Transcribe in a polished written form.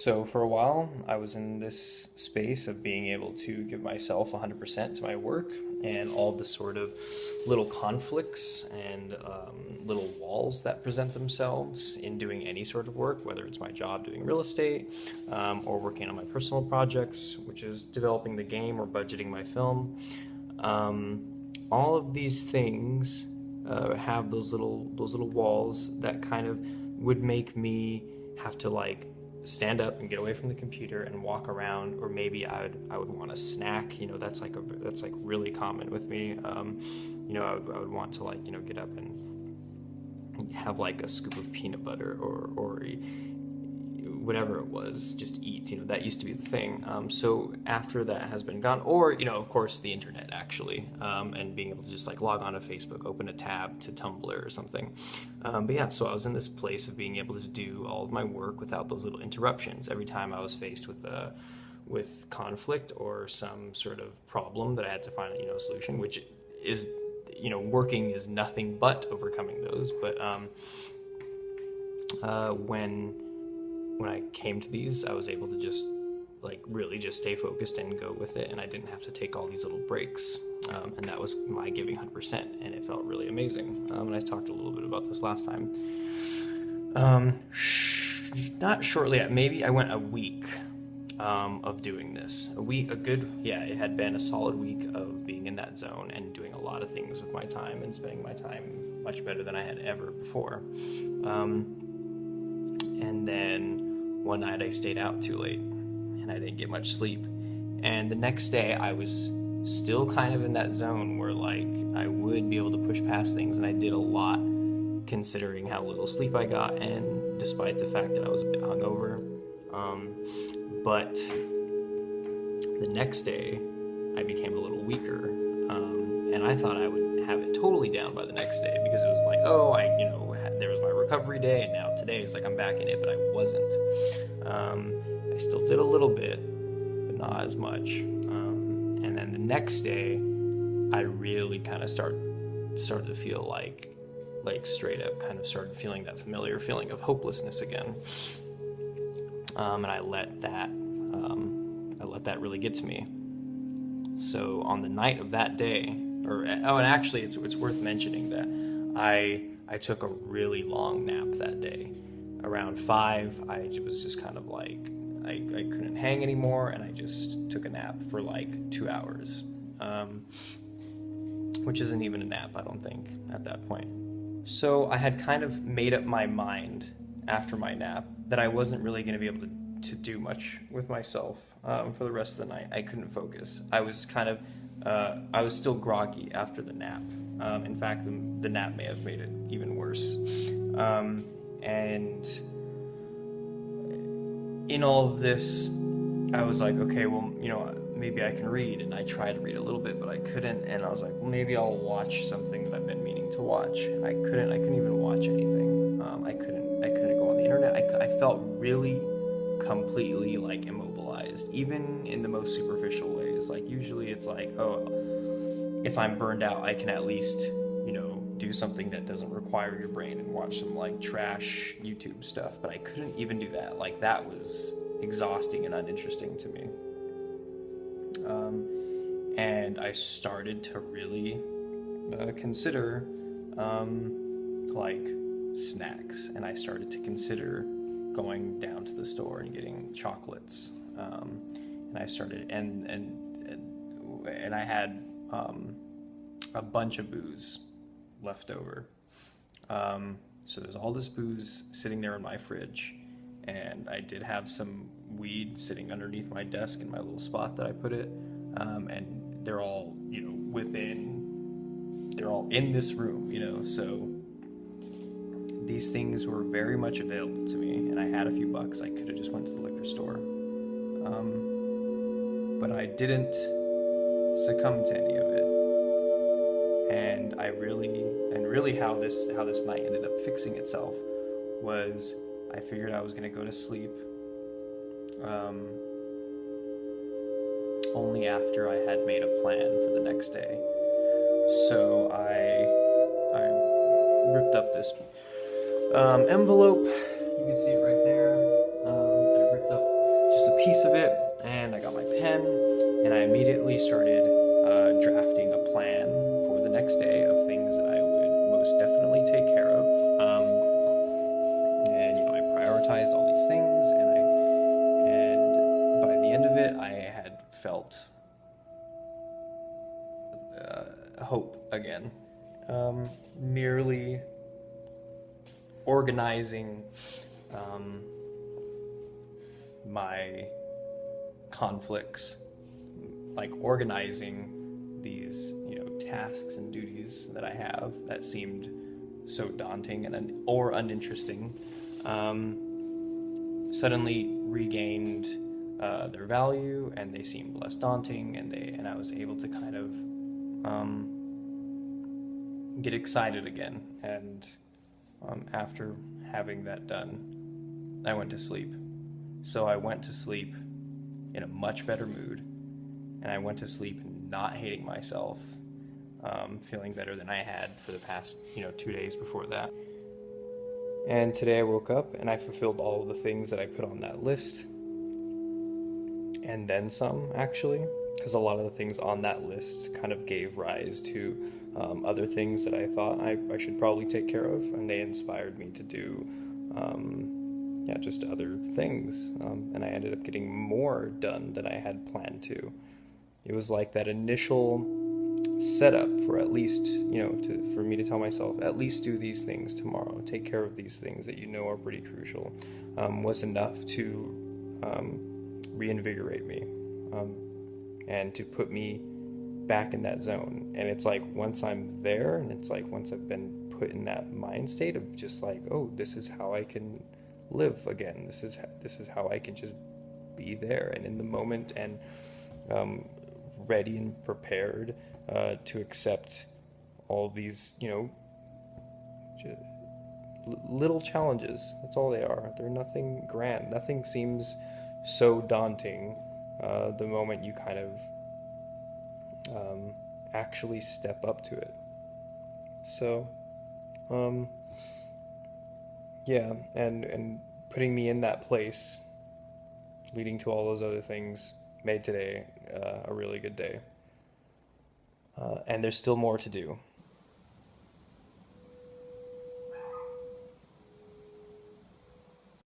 So for a while, I was in this space of being able to give myself 100% to my work and all the sort of little conflicts and little walls that present themselves in doing any sort of work, whether it's my job doing real estate or working on my personal projects, which is developing the game or budgeting my film. All of these things have those little walls that kind of would make me have to like stand up and get away from the computer and walk around, or maybe I would want a snack. That's like really common with me. I would want to get up and have like a scoop of peanut butter or whatever it was, just eat. That used to be the thing. So after that has been gone, or of course the internet actually, and being able to just like log on to Facebook, open a tab to Tumblr or something. But yeah, so I was in this place of being able to do all of my work without those little interruptions. Every time I was faced with conflict or some sort of problem that I had to find a solution, which is working is nothing but overcoming those. But when I came to these, I was able to just really just stay focused and go with it, and I didn't have to take all these little breaks, and that was my giving 100%, and it felt really amazing. And I talked a little bit about this last time. Not shortly, maybe I went a week of doing this. It had been a solid week of being in that zone and doing a lot of things with my time and spending my time much better than I had ever before. And then one night I stayed out too late and I didn't get much sleep. And the next day I was still kind of in that zone where I would be able to push past things, and I did a lot considering how little sleep I got, and despite the fact that I was a bit hungover. But the next day I became a little weaker, and I thought I would have it totally down by the next day, because it was like, there was my recovery day, and now today it's like I'm back in it, but I wasn't. I still did a little bit, but not as much. And then the next day, I really kind of started to feel like straight up kind of started feeling that familiar feeling of hopelessness again. And I let that really get to me. So on the night of that day, and actually it's worth mentioning that I took a really long nap that day. Around 5, I was just kind of like, I couldn't hang anymore, and I just took a nap for 2 hours, which isn't even a nap, I don't think, at that point. So I had kind of made up my mind after my nap that I wasn't really going to be able to do much with myself for the rest of the night. I couldn't focus. I was kind of, I was still groggy after the nap. In fact, the nap may have made it even worse. And in all of this, I was like, okay, well, maybe I can read. And I tried to read a little bit, but I couldn't. And I was like, well, maybe I'll watch something that I've been meaning to watch. And I couldn't even watch anything. I couldn't go on the internet. I felt really completely immobilized, even in the most superficial ways. Usually it's if I'm burned out, I can at least, do something that doesn't require your brain and watch some trash YouTube stuff. But I couldn't even do that. That was exhausting and uninteresting to me. And I started to really consider snacks, and I started to consider going down to the store and getting chocolates. And I started, and I had a bunch of booze left over. So there's all this booze sitting there in my fridge, and I did have some weed sitting underneath my desk in my little spot that I put it. And they're all, they're all in this room, so these things were very much available to me, and I had a few bucks. I could have just went to the liquor store. But I didn't succumb to any of it. And really how this night ended up fixing itself was I figured I was going to go to sleep only after I had made a plan for the next day. So I ripped up this envelope. You can see it right there. I ripped up piece of it, and I got my pen, and I immediately started drafting a plan for the next day of things that I would most definitely take care of. And I prioritized all these things, and by the end of it, I had felt hope again. Merely organizing my conflicts, like organizing these, tasks and duties that I have that seemed so daunting and or uninteresting, suddenly regained their value, and they seemed less daunting, and I was able to kind of get excited again. And after having that done, I went to sleep. So I went to sleep in a much better mood, and I went to sleep not hating myself, feeling better than I had for the past 2 days before that. And today I woke up and I fulfilled all of the things that I put on that list, and then some, actually, because a lot of the things on that list kind of gave rise to other things that I thought I should probably take care of, and they inspired me to do just other things, and I ended up getting more done than I had planned to. It was like that initial setup for at least, for me to tell myself, at least do these things tomorrow, take care of these things that are pretty crucial, was enough to reinvigorate me, and to put me back in that zone. And it's like once I'm there, and it's like once I've been put in that mind state of just like, oh, this is how I can live again. This is how I can just be there and in the moment, and ready and prepared to accept all these, little challenges. That's all they are. They're nothing grand. Nothing seems so daunting the moment you kind of actually step up to it. So, and putting me in that place, leading to all those other things, made today a really good day. And there's still more to do.